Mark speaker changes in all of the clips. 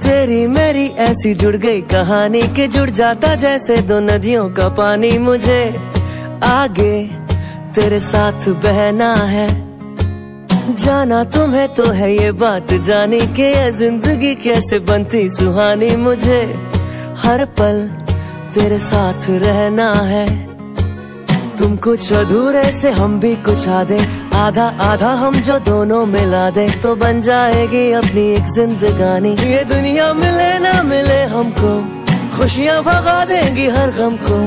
Speaker 1: तेरी मेरी ऐसी जुड़ गई कहानी कि जुड़ जाता जैसे दो नदियों का पानी। मुझे आगे तेरे साथ बहना है, जाना तुम्हें तो है ये बात जानी कि ये जिंदगी कैसे बनती सुहानी। मुझे हर पल तेरे साथ रहना है, तुम कुछ अधूरे से हम भी कुछ आधे, आधा आधा हम जो दोनों मिला दे तो बन जाएगी अपनी एक जिंदगानी। ये दुनिया मिले ना मिले हमको, खुशियाँ भगा देंगी हर गम को।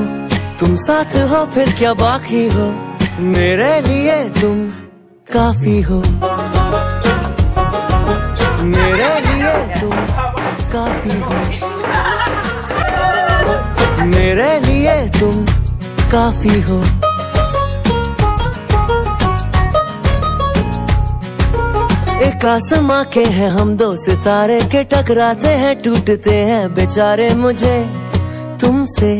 Speaker 1: तुम साथ हो फिर क्या बाकी हो, मेरे लिए तुम काफी हो, मेरे लिए तुम काफी हो, मेरे लिए तुम काफी हो। एक आसमां के हैं हम दो सितारे के, टकराते हैं टूटते हैं बेचारे। मुझे तुमसे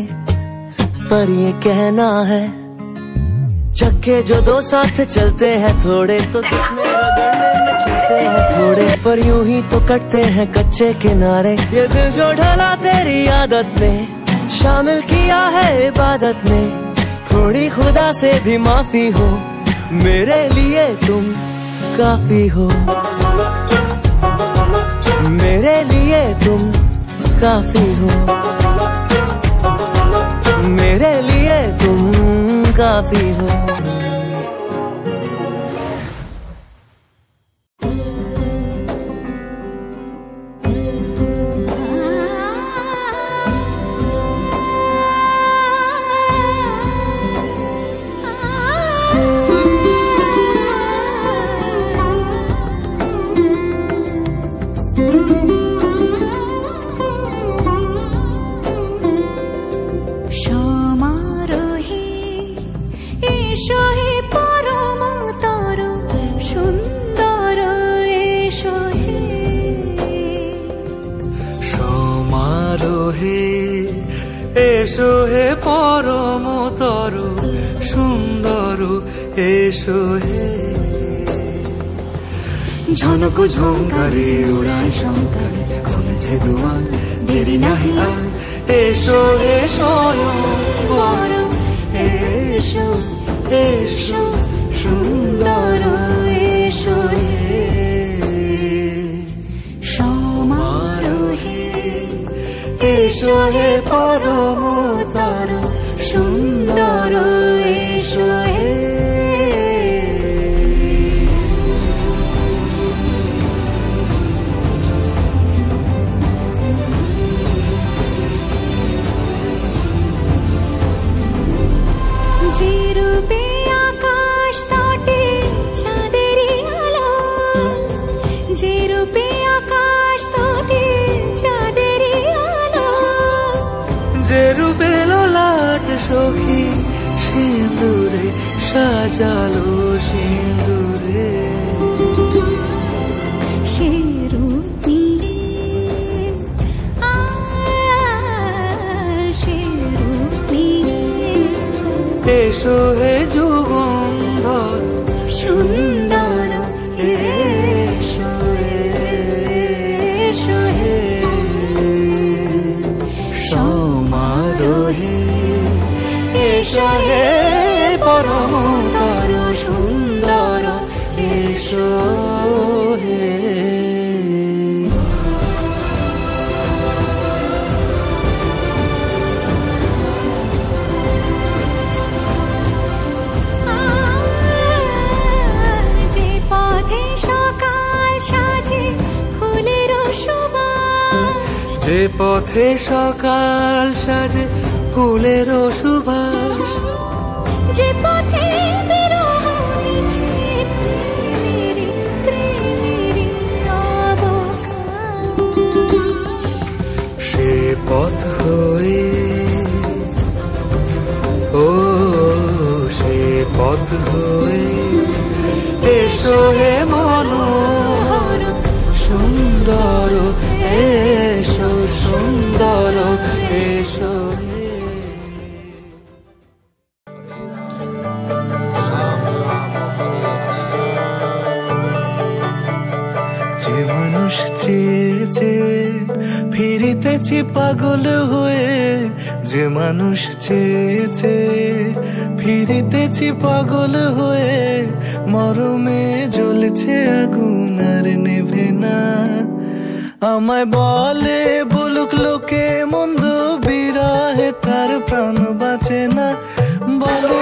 Speaker 1: पर ये कहना है, चक्के जो दो साथ चलते हैं थोड़े तो किसमें रगड़ने में छूते हैं थोड़े, पर यूं ही तो कटते हैं कच्चे किनारे। ये दिल जो ढला तेरी आदत में, शामिल किया है इबादत में, थोड़ी खुदा से भी माफी हो, मेरे लिए तुम काफी हो, मेरे लिए तुम काफी हो, मेरे लिए तुम काफी हो।
Speaker 2: এসো হে পরমতর সুন্দর এসো হে, ঝনক ঝঙ্কারে উড়ায় শঙ্কার কমেছে দুয়ার দেরি নাহি আর, এসো হে স্বয়ং পরম এসো এসো সুন্দর এসো হে, সমারোহে এসো হে পরমতর সুন্দর এসো হে।
Speaker 3: যে রূপে আকাশ তটে চাঁদেরই আলো, যে রূপে আকাশ তটে চাঁদেরই আলো,
Speaker 2: যে রূপে ললাট সখী সিঁদুরে সাজালো সিঁদুরে,
Speaker 3: সে রূপ নিয়ে সে রূপ নিয়ে
Speaker 2: এসো হে যুগন্ধর
Speaker 3: সুন্দর এসো এসো হে,
Speaker 2: সমারোহে এসো হে পরমতর সুন্দর এসো হে।
Speaker 3: যে পথে সকাল সাজে ফুলের সুবাস,
Speaker 2: যে পথে সকাল সাজে ফুলের সুবাস,
Speaker 3: যে পথে বিরহ মিছে প্রেমেরই প্রেমেরই অবকাশ,
Speaker 2: সে পথ হয়ে ও সে পথ হয়ে এসো হে মনোহর সুন্দর এসো সুন্দর এসো হে। যে মানুষ চেয়েছে ফিরিতেছি পাগল হয়ে, যে মানুষ চেয়েছে ফিরিতেছি পাগল হয়ে, মরমে জ্বলছে আগুন আর নেভে না, আমায় বলে বলুক লোকে মন্দ বিরহে তার প্রাণ বাঁচে না, বলে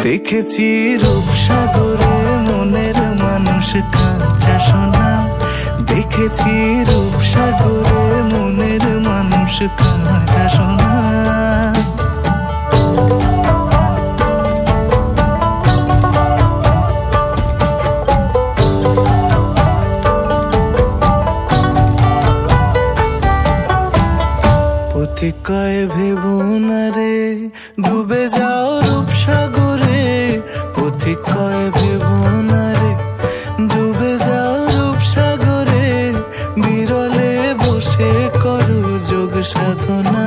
Speaker 2: দেখেছি রূপসাগরে মনের মানুষ কাঁচা সোনা, দেখেছি রূপসাগরে মনের মানুষ কাঁচা সোনা, পথিক কয় ভেবো না রে ডুবে যাও রূপসাগরে, পথিক কয় ভেবো না রে ডুবে যাও রূপসাগরে, বিরলে বসে করো যোগ সাধনা,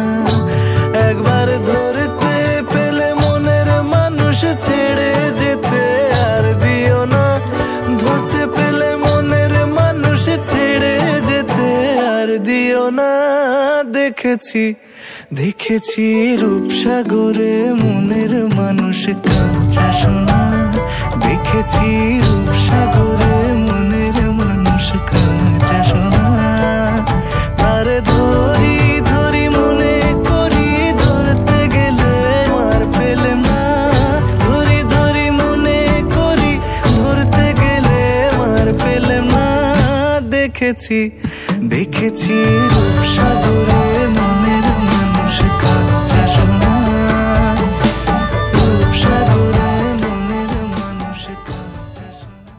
Speaker 2: একবার ধরতে পেলে মনের মানুষ ছেড়ে যেতে আর দিও না, ধরতে পেলে মনের মানুষ ছেড়ে যেতে আর দিও না। দেখেছি দেখেছি রূপসাগরে মনের মানুষ কাঁচা সোনা, দেখেছি রূপসাগরে মনের মানুষ কাঁচা সোনা। তারে ধরি ধরি মনে করি ধরতে গেলে আর পেলে না, ধরি ধরি মনে করি ধরতে গেলে আর পেলে না। দেখেছি দেখেছি রূপসাগরে মনের মানুষ কাঁচা সোনা, রূপসাগরে মনের মানুষ কাঁচা সোনা।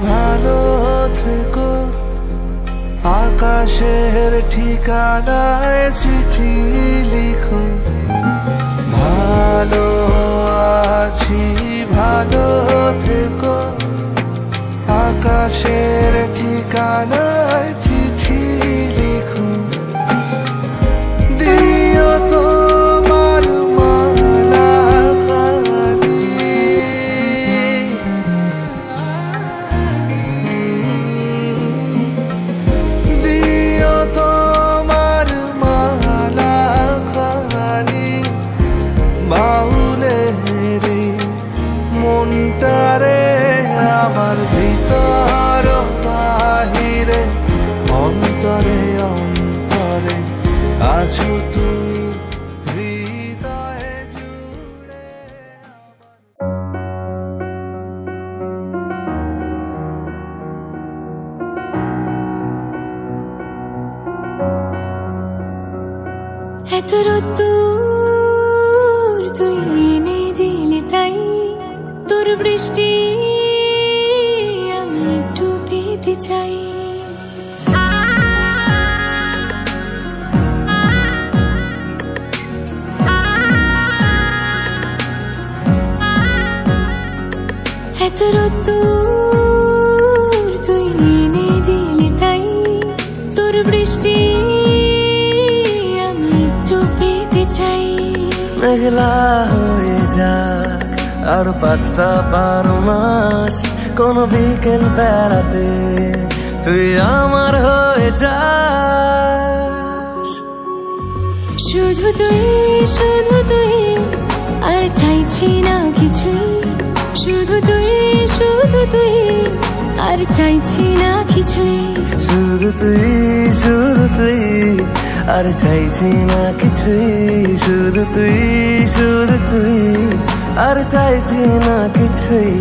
Speaker 2: ভালো থেকো আকাশের ঠিকানায় চিঠি লিখো, ভালো আছি ভালো থেকো আকাশের ঠিকানায় চিঠি লিখো। দিও তোমার মালা খানি, মনটারে আমার ভিতর বাহিরে অন্তরে অন্তরে আছো তুমি হৃদয়ে জুড়ে।
Speaker 3: এত রোদ্দুর তুই এনে দিলি তাই, তোর বৃষ্টি আমি একটু পেতে চাই। এত রোদ্দুর তুই এনে দিলি তাই, তোর বৃষ্টি আমি একটু পেতে চাই।
Speaker 1: মেঘলা হয়ে যাক আর 5টা 12 মাস, কোন বিকেল বেড়াতে তুই আমার হয়ে যাস।
Speaker 3: শুধু তুই আর চাইছি না কিছুই, শুধু তুই আর চাইছি না কিছুই,
Speaker 1: শুধু তুই আর চাইছি না কিছুই, শুধু তুই আর চাইছি না কিছুই।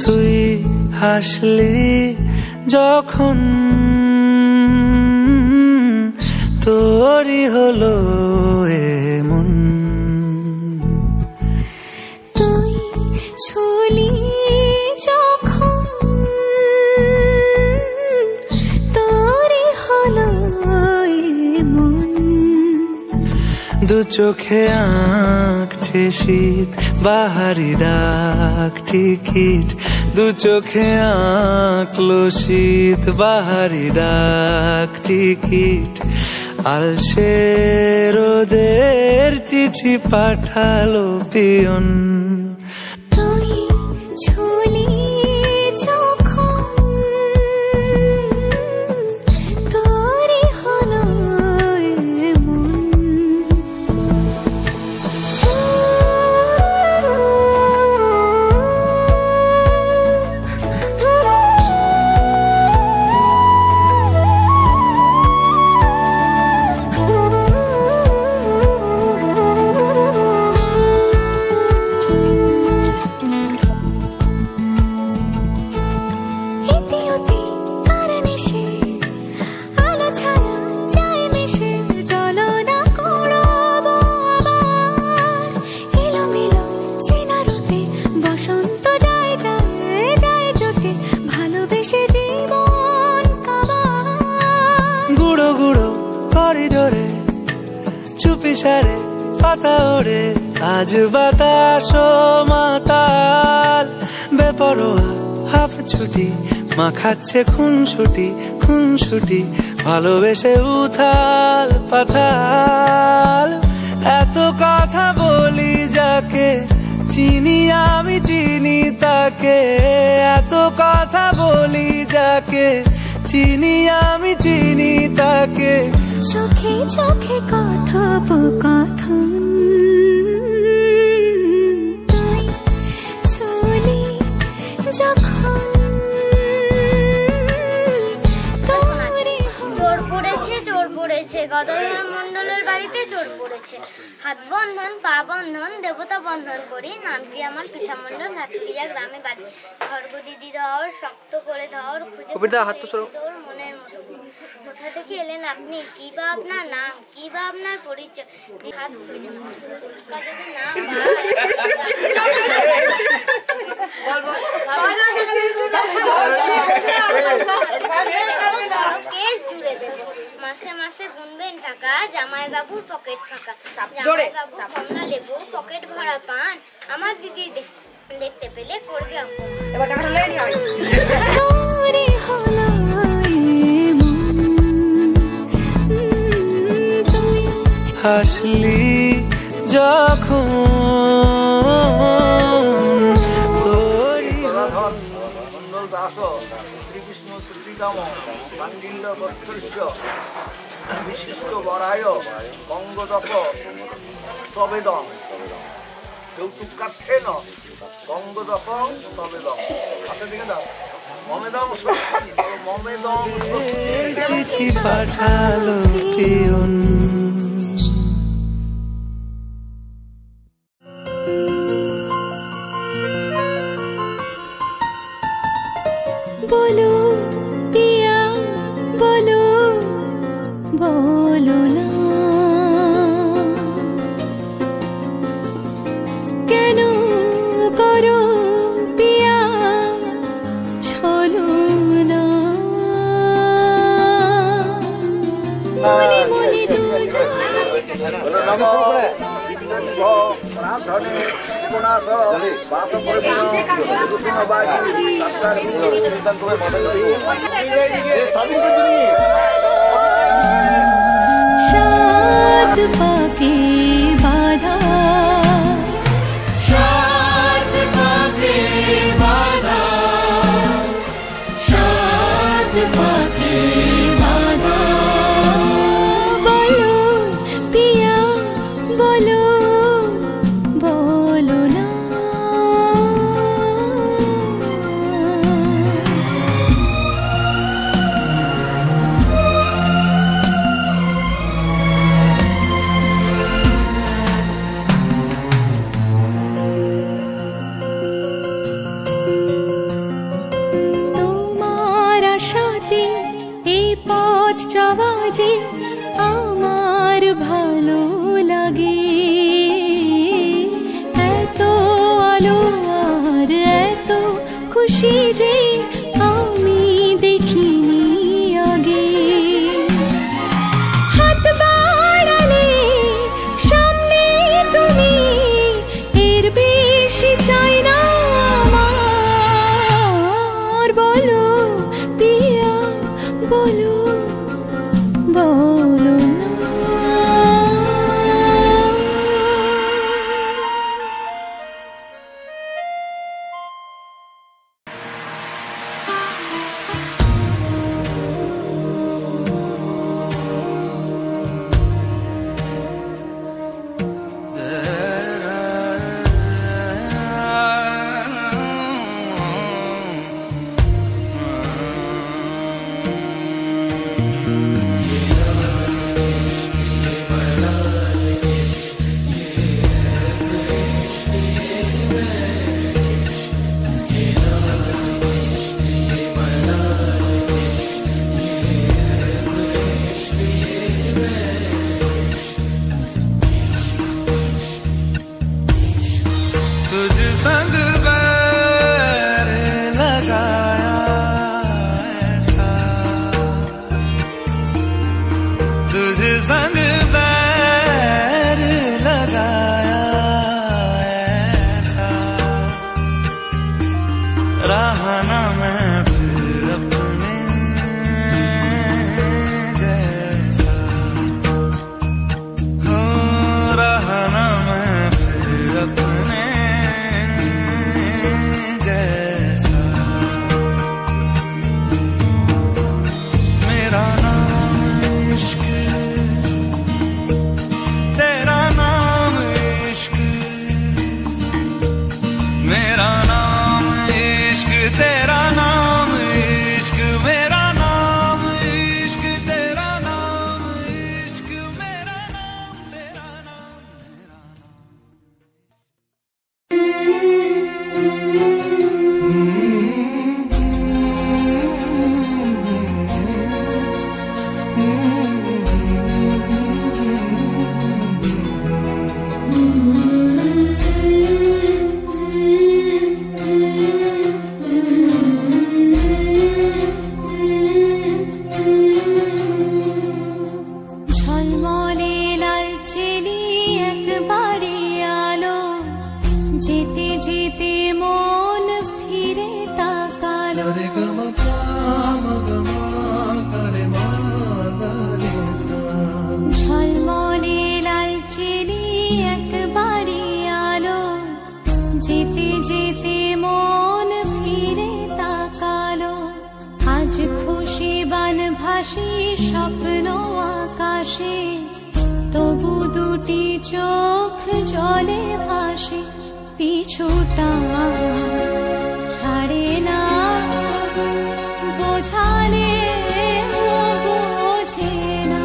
Speaker 2: তুই হাসলি যখন তোরই হলো এমন,
Speaker 3: তুই ছুলি যখন তোরই হলো এমন।
Speaker 2: দু চোখে আঁকছে শীত বাহারি ডাক টিকিট, দু চোখে আঁকলো শীত বাহারি ডাক টিকিট। আলসে রোদের চিঠি পাঠালো পিয়ন।
Speaker 3: তুই ঝুলি যখন তোরই হলো এমন।
Speaker 2: গুঁড়ো গুঁড়ো করিডোরে চুপি সারে পাতা ওড়ে, আজ বাতাস মাতাল বেপরোয়া হাফ ছুটি, মাখাচ্ছে খুনসুটি খুনসুটি, ভালোবেসে উথাল পাথাল। এত কথা বলি যাকে চিনি আমি চিনি তাকে, এত কথা বলি যাকে চিনি আমি চিনি তাকে।
Speaker 3: চোখে চোখে কথোপকথন, তুই চলি যখন
Speaker 4: চোর পড়েছে গদাধর মণ্ডলের বাড়িতে চোর পড়েছে। হাত বন্ধন পা বন্ধন দেবতা বন্ধন করি, নামটি আমার পিতামণ্ডল, হাটুরিয়া গ্রামে বাড়ি। ধর্গ দিদি ধর শক্ত করে ধর, খুঁজে তোর মনের মতো। কোথা থেকে এলেন আপনি, কি বা আপনার নাম, কি বা আপনার পরিচয়? হাত খুলে পুরস্কার যদি না কেস জুড়ে দেবো। মাসে মাসে গুনবেন টাকা, জামাই বাবুর পকেট ফাঁকা, জামাই বাবু কমলা লেবু পকেট ভরা পান, আমার দিদি দেখতে পেলে করবে
Speaker 2: হাসলি যখন
Speaker 5: শ্রীকৃষ্ণ শ্রীরাম পাণ্ডিল্য বৎসর্য বিশিষ্ট বরায় গঙ্গদপ সবেদম যৌতুকার্থেন গঙ্গদপ সবেদম। আপনার দিকে দাও মমেদম মমেদম
Speaker 2: চিঠি পাঠালো পিয়ন।
Speaker 3: বলো পিয়া বলো, বলো না কেন করো পিয়া ছলো না, মনে মনে দুজন সাত পাকে বাধা, সাত পাকে বাধা, সাত পাকে বাধা। বলো পিয়া বলো, বলো না তোমার আশাতে এই পথ চলা যে আমার ভালো লাগে, এত আলো আর এত খুশি যে আমি দেখিনি আগে। হাত বাড়ালে চোখ জলে ভাসে পিছুটা ছাড়ে না বোঝালে বোঝে না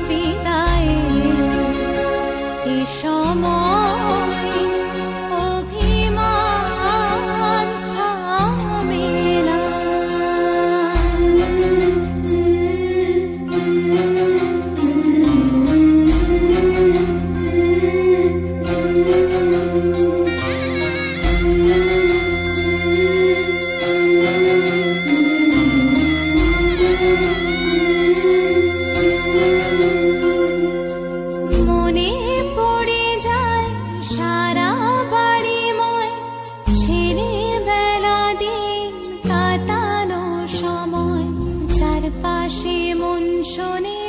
Speaker 3: বিদায়ে এ সময় অভিমান থামে না। মনে পড়ে যায় সারা বাড়িময় ছেলেবেলা দিন কাটানো সময় চারপাশে মন শোনে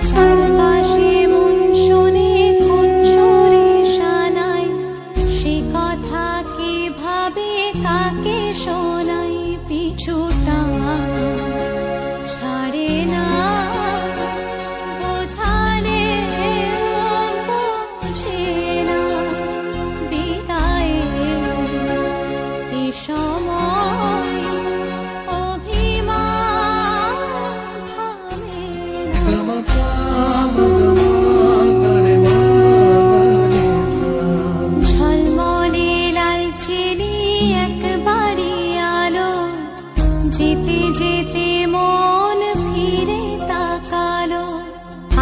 Speaker 3: চারপাশে মন শোনে কোন সুরে শানায় সে কথা কে ভাবে কাকে শোনাই পিছুটা ছাড়ে না বোঝালে বোঝে না বিদায়ে এ সময় অভিমান থামে না। ঝলমলে লালচেলি একবারই আলো যেতে যেতে মন ফিরে তাকালো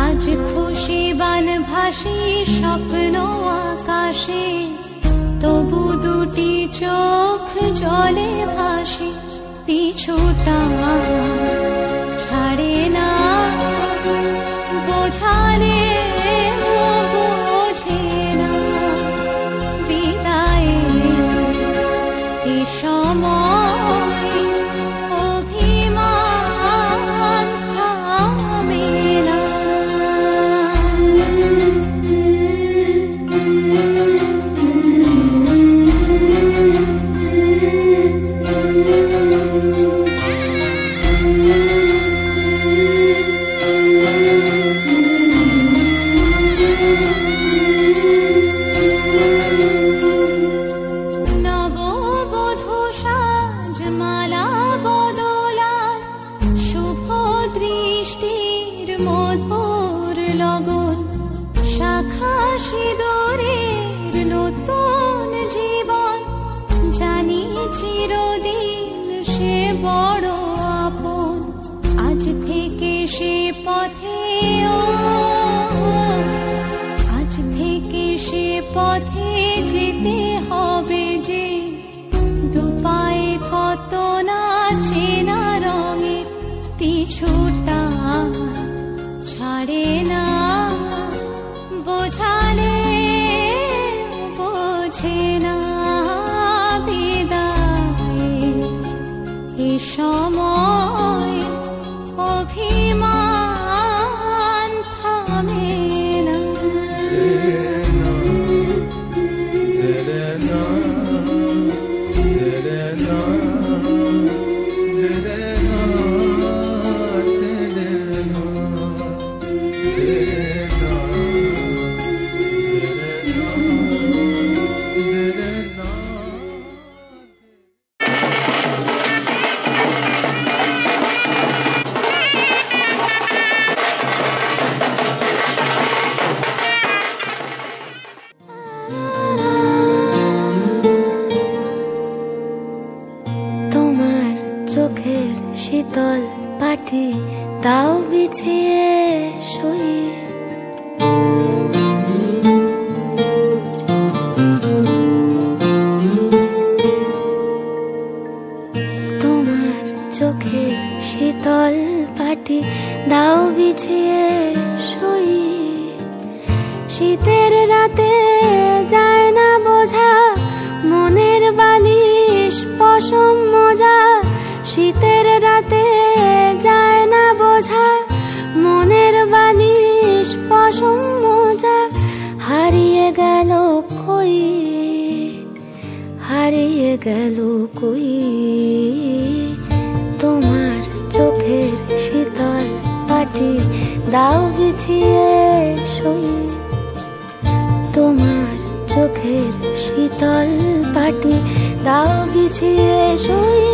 Speaker 3: আজ খুশি বান ভাসি স্বপ্ন আকাশে তবু দুটি চোখ জলে ভাসে পিছুটা ছাড়ে না বোঝালে বোঝে না বিদায়ে এ সময় অভিমান থামে না। নববধূ সাজমালা বদলায় শুভ দৃষ্টির মধুর লগন শাখা সিঁদুরের নতুন জীবন জানি চিরদিন সে বড় আপন আজ থেকে সে পথে আজ থেকে সে পথে যেতে হবে যে দুপায়ে কত না চেনা রঙের পিছুটা ছাড়ে না বোঝালে বোঝে না বিদায়ে এ সময় অভিমান থামে না। তোমার চোখের শীতল পাটি তাও বিছিয়ে শুই তোমার চোখের শীতল পাটি দাও বিছিয়ে শুই শীতের রাতে যায় না বোঝা মনের বালিশ পশম মোজা শীতের রাতে যায় না বোঝা মনের বালিশ পশম মোজা হারিয়ে গেল কই হারিয়ে গেল কই তোমার চোখের শীতল পাটি দাও বিছিয়ে শুই তোমার চোখের শীতল পাটি, দাও বিছিয়ে শুই।